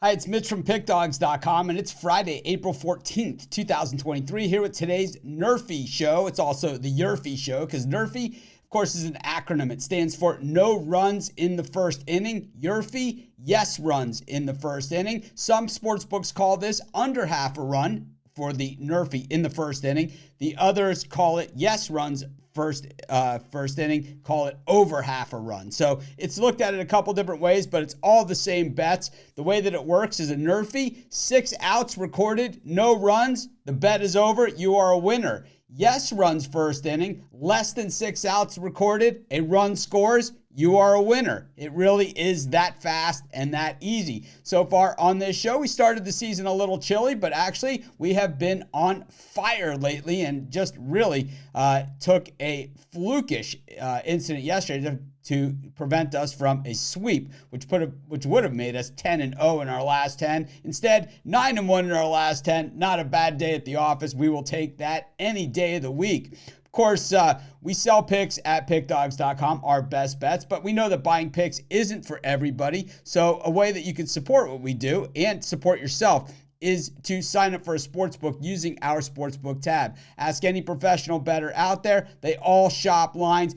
Hi, it's Mitch from Pickdawgz.com, and it's Friday, April 14th, 2023, here with today's NRFI show. It's also the YRFI show, because NRFI, of course, is an acronym. It stands for No Runs in the First Inning. YRFI, Yes Runs in the First Inning. Some sports books call this under half a run for the NRFI in the first inning. The others call it Yes Runs first inning, call it over half a run. So it's looked at it a couple different ways, but it's all the same bets. The way that it works is a NRFI, 6 outs recorded, no runs, the bet is over, you are a winner. Yes runs first inning, less than 6 outs recorded, a run scores, you are a winner. It really is that fast and that easy. So far on this show, we started the season a little chilly, but actually we have been on fire lately and just really took a flukish incident yesterday to prevent us from a sweep, which would have made us 10-0 in our last 10. Instead, 9-1 in our last 10. Not a bad day at the office. We will take that any day of the week. Of course, we sell picks at Pickdawgz.com, our best bets, but we know that buying picks isn't for everybody. So a way that you can support what we do and support yourself is to sign up for a sportsbook using our sportsbook tab. Ask any professional bettor out there. They all shop lines.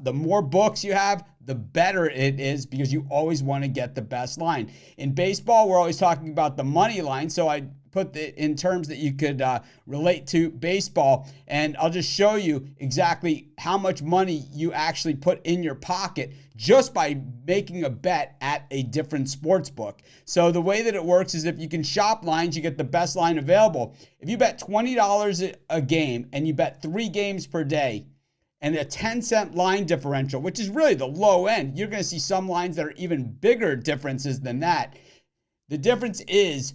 The more books you have, the better it is, because you always want to get the best line. In baseball, we're always talking about the money line, so I put it in terms that you could relate to baseball, and I'll just show you exactly how much money you actually put in your pocket just by making a bet at a different sports book. So the way that it works is if you can shop lines, you get the best line available. If you bet $20 a game and you bet 3 games per day, and a 10-cent line differential, which is really the low end, you're going to see some lines that are even bigger differences than that. The difference is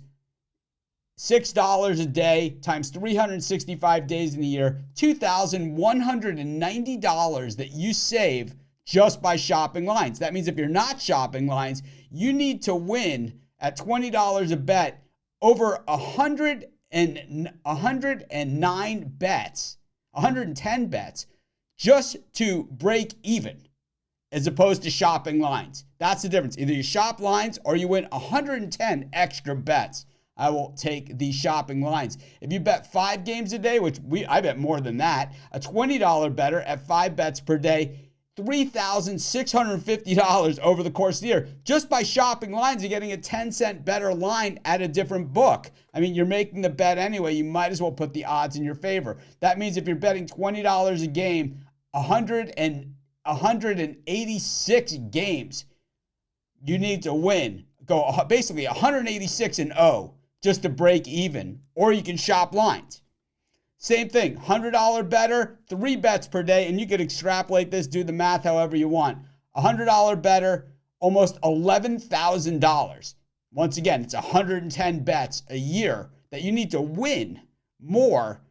$6 a day times 365 days in a year, $2,190 that you save just by shopping lines. That means if you're not shopping lines, you need to win at $20 a bet over 109 bets, 110 bets, just to break even, as opposed to shopping lines. That's the difference. Either you shop lines or you win 110 extra bets. I will take the shopping lines. If you bet 5 games a day, which I bet more than that, a $20 better at 5 bets per day, $3,650 over the course of the year. Just by shopping lines, you're getting a 10-cent better line at a different book. I mean, you're making the bet anyway. You might as well put the odds in your favor. That means if you're betting $20 a game, 186 games, you need to win. Go basically 186-0 just to break even, or you can shop lines. Same thing, $100 better, 3 bets per day, and you could extrapolate this, do the math however you want. $100 better, almost $11,000. Once again, it's 110 bets a year that you need to win more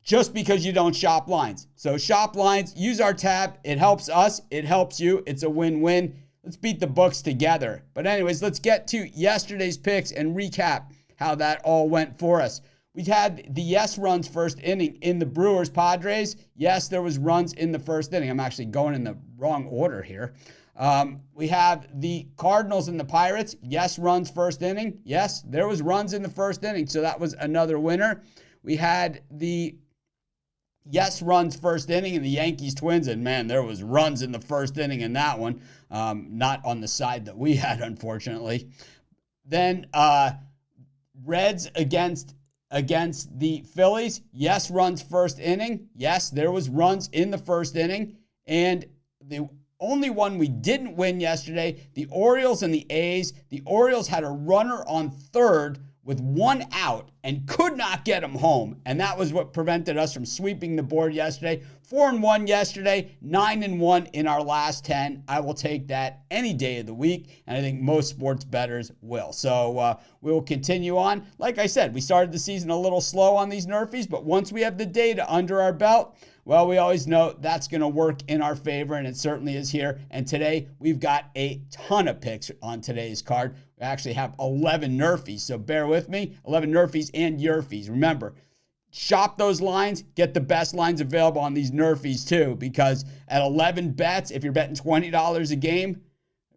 just because you don't shop lines. So shop lines, use our tab. It helps us, it helps you. It's a win-win. Let's beat the books together. But anyways, let's get to yesterday's picks and recap how that all went for us. We had the yes runs first inning in the Brewers-Padres. Yes, there was runs in the first inning. I'm actually going in the wrong order here. We have the Cardinals and the Pirates. Yes, runs first inning. Yes, there was runs in the first inning, so that was another winner. We had the yes runs first inning and the Yankees Twins, and man, there was runs in the first inning in that one. Not on the side that we had, unfortunately. Then Reds against the Phillies. Yes, runs first inning. Yes, there was runs in the first inning. And the only one we didn't win yesterday, the Orioles and the A's. The Orioles had a runner on third with 1 out and could not get him home. And that was what prevented us from sweeping the board yesterday. 4-1 yesterday, 9-1 in our last 10. I will take that any day of the week, and I think most sports bettors will. So we will continue on. Like I said, we started the season a little slow on these NRFIs, but once we have the data under our belt, well, we always know that's going to work in our favor, and it certainly is here. And today, we've got a ton of picks on today's card. We actually have 11 NRFIs, so bear with me. 11 NRFIs and YRFIs. Remember, shop those lines, get the best lines available on these NRFIs too, because at 11 bets, if you're betting $20 a game,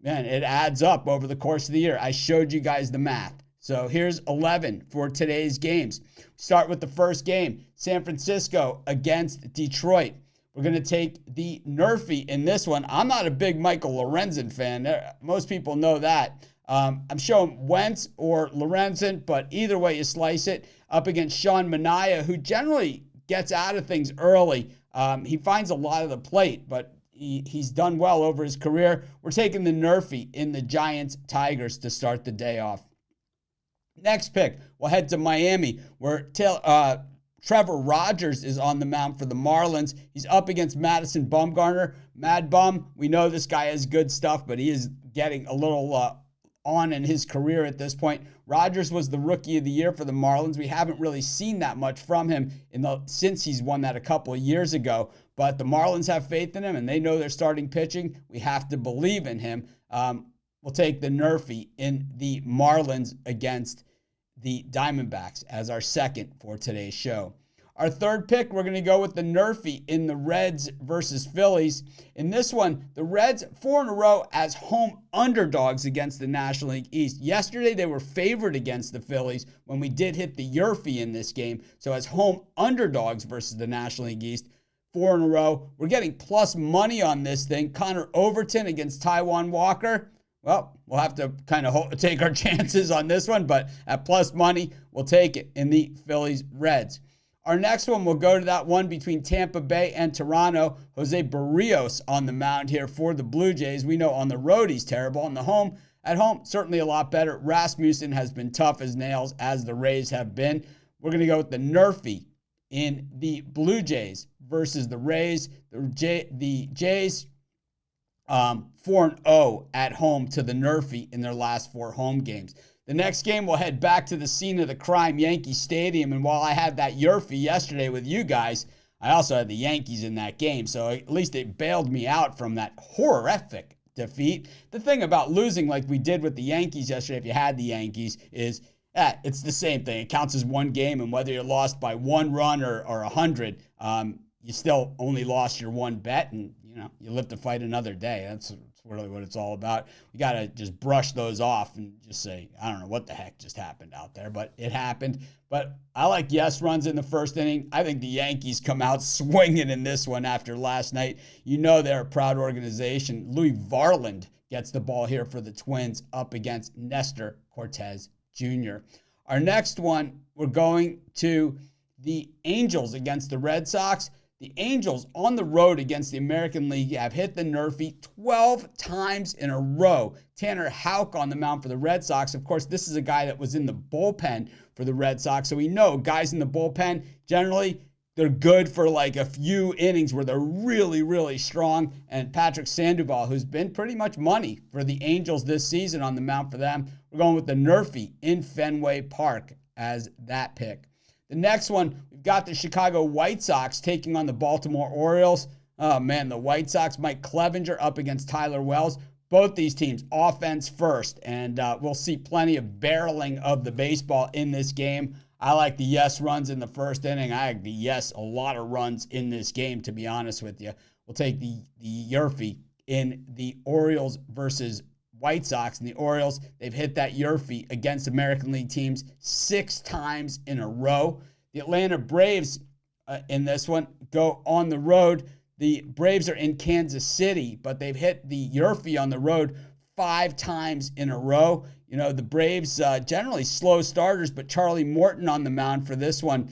Man, it adds up over the course of the year. I showed you guys the math. So here's 11 for today's games. Start with the first game, San Francisco against Detroit. We're going to take the NRFI in this one. I'm not a big Michael Lorenzen fan. Most people know that. I'm showing Wentz or Lorenzen, but either way you slice it, up against Sean Manaea, who generally gets out of things early. He finds a lot of the plate, but he's done well over his career. We're taking the NRFI in the Giants-Tigers to start the day off. Next pick, we'll head to Miami, where Trevor Rogers is on the mound for the Marlins. He's up against Madison Bumgarner. Mad Bum, we know this guy has good stuff, but he is getting a little on in his career at this point. Rogers was the rookie of the year for the Marlins. We haven't really seen that much from him since he's won that a couple of years ago. But the Marlins have faith in him, and they know they're starting pitching. We have to believe in him. We'll take the NRFI in the Marlins against the Diamondbacks as our second for today's show. Our third pick, we're going to go with the NRFI in the Reds versus Phillies. In this one, the Reds 4 in a row as home underdogs against the National League East. Yesterday, they were favored against the Phillies when we did hit the NRFI in this game. So as home underdogs versus the National League East, 4 in a row. We're getting plus money on this thing. Connor Overton against Taijuan Walker. Well, we'll have to kind of take our chances on this one, but at plus money, we'll take it in the Phillies-Reds. Our next one, we'll go to that one between Tampa Bay and Toronto. Jose Barrios on the mound here for the Blue Jays. We know on the road he's terrible. At home, certainly a lot better. Rasmussen has been tough as nails, as the Rays have been. We're going to go with the NRFI in the Blue Jays versus the Rays. The Jays 4-0 at home to the NRFI in their last 4 home games. The next game, we'll head back to the scene of the crime, Yankee Stadium. And while I had that NRFI yesterday with you guys, I also had the Yankees in that game. So at least it bailed me out from that horrific defeat. The thing about losing like we did with the Yankees yesterday, if you had the Yankees, is it's the same thing. It counts as one game, and whether you're lost by 1 run or 100, you still only lost your one bet, and you live to fight another day. That's really what it's all about. We got to just brush those off and just say, I don't know what the heck just happened out there, but it happened. But I like yes runs in the first inning. I think the Yankees come out swinging in this one after last night. They're a proud organization. Louis Varland gets the ball here for the Twins up against Nestor Cortez Jr. Our next one, we're going to the Angels against the Red Sox. The Angels on the road against the American League have hit the NRFI 12 times in a row. Tanner Houck on the mound for the Red Sox. Of course, this is a guy that was in the bullpen for the Red Sox. So we know guys in the bullpen, generally, they're good for like a few innings where they're really, really strong. And Patrick Sandoval, who's been pretty much money for the Angels this season on the mound for them. We're going with the NRFI in Fenway Park as that pick. The next one, we've got the Chicago White Sox taking on the Baltimore Orioles. Oh, man, the White Sox, Mike Clevenger up against Tyler Wells. Both these teams, offense first, and we'll see plenty of barreling of the baseball in this game. I like the yes runs in the first inning. I like the yes, a lot of runs in this game, to be honest with you. We'll take the NRFI in the Orioles versus White Sox. And the Orioles, they've hit that NRFI against American League teams 6 times in a row. The Atlanta Braves in this one go on the road. The Braves are in Kansas City, but they've hit the NRFI on the road 5 times in a row. The Braves generally slow starters, but Charlie Morton on the mound for this one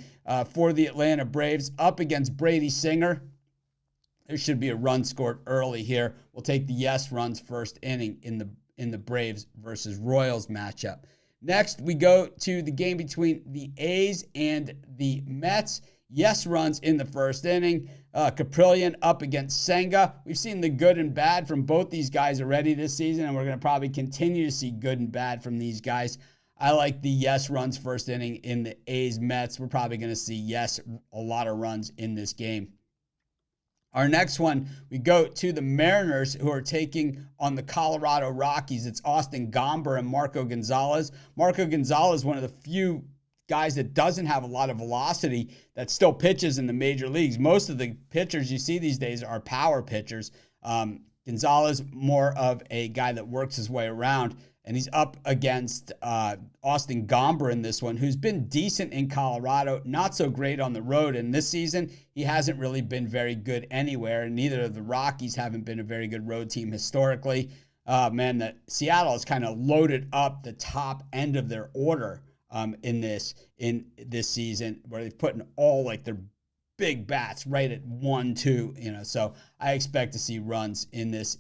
for the Atlanta Braves up against Brady Singer. There should be a run scored early here. We'll take the yes runs first inning in the Braves versus Royals matchup. Next, we go to the game between the A's and the Mets. Yes runs in the first inning. Caprillion up against Senga. We've seen the good and bad from both these guys already this season, and we're going to probably continue to see good and bad from these guys. I like the yes runs first inning in the A's Mets. We're probably going to see yes, a lot of runs in this game. Our next one, we go to the Mariners, who are taking on the Colorado Rockies. It's Austin Gomber and Marco Gonzalez. Marco Gonzalez, one of the few guys that doesn't have a lot of velocity that still pitches in the major leagues. Most of the pitchers you see these days are power pitchers. Gonzalez, more of a guy that works his way around, and he's up against Austin Gomber in this one, who's been decent in Colorado, not so great on the road. And this season, he hasn't really been very good anywhere, and neither of the Rockies haven't been a very good road team historically. Seattle has kind of loaded up the top end of their order in this season, where they've put in all like their big bats right at 1-2, so I expect to see runs in this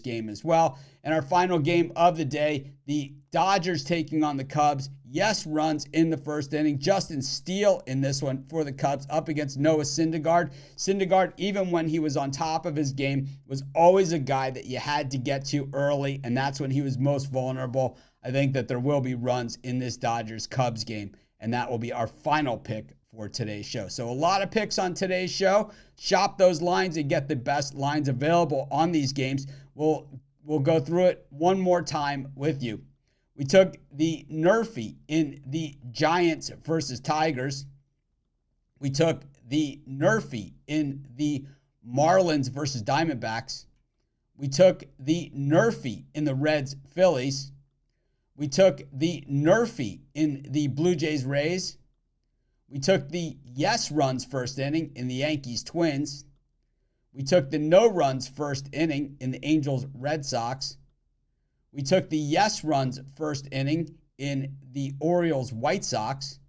game as well. And our final game of the day, the Dodgers taking on the Cubs. Yes, runs in the first inning. Justin Steele in this one for the Cubs up against Noah Syndergaard. Syndergaard, even when he was on top of his game, was always a guy that you had to get to early, and that's when he was most vulnerable. I think that there will be runs in this Dodgers-Cubs game, and that will be our final pick for today's show. So a lot of picks on today's show. Shop those lines and get the best lines available on these games. We'll go through it one more time with you. We took the NRFI in the Giants versus Tigers. We took the NRFI in the Marlins versus Diamondbacks. We took the NRFI in the Reds Phillies. We took the NRFI in the Blue Jays Rays. We took the yes runs first inning in the Yankees Twins. We took the no runs first inning in the Angels Red Sox. We took the yes runs first inning in the Orioles White Sox.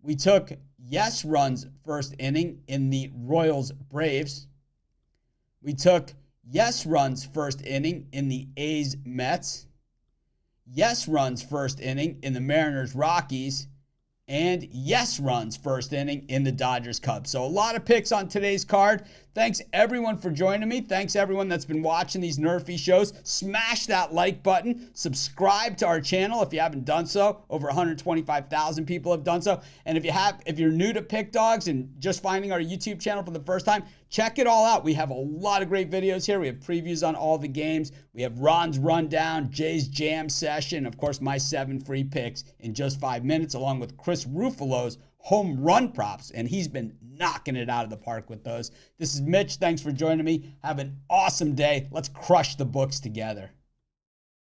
We took yes runs first inning in the Royals Braves. We took yes runs first inning in the A's Mets. Yes runs first inning in the Mariners Rockies. And yes runs first inning in the Dodgers Cubs. So a lot of picks on today's card. Thanks everyone for joining me. Thanks everyone that's been watching these NRFI shows. Smash that like button. Subscribe to our channel if you haven't done so. Over 125,000 people have done so. And if you're new to Pickdawgz and just finding our YouTube channel for the first time, check it all out. We have a lot of great videos here. We have previews on all the games. We have Ron's rundown, Jay's jam session, of course, my 7 free picks in just 5 minutes, along with Chris Ruffalo's home run props, and he's been knocking it out of the park with those. This is Mitch. Thanks for joining me. Have an awesome day. Let's crush the books together.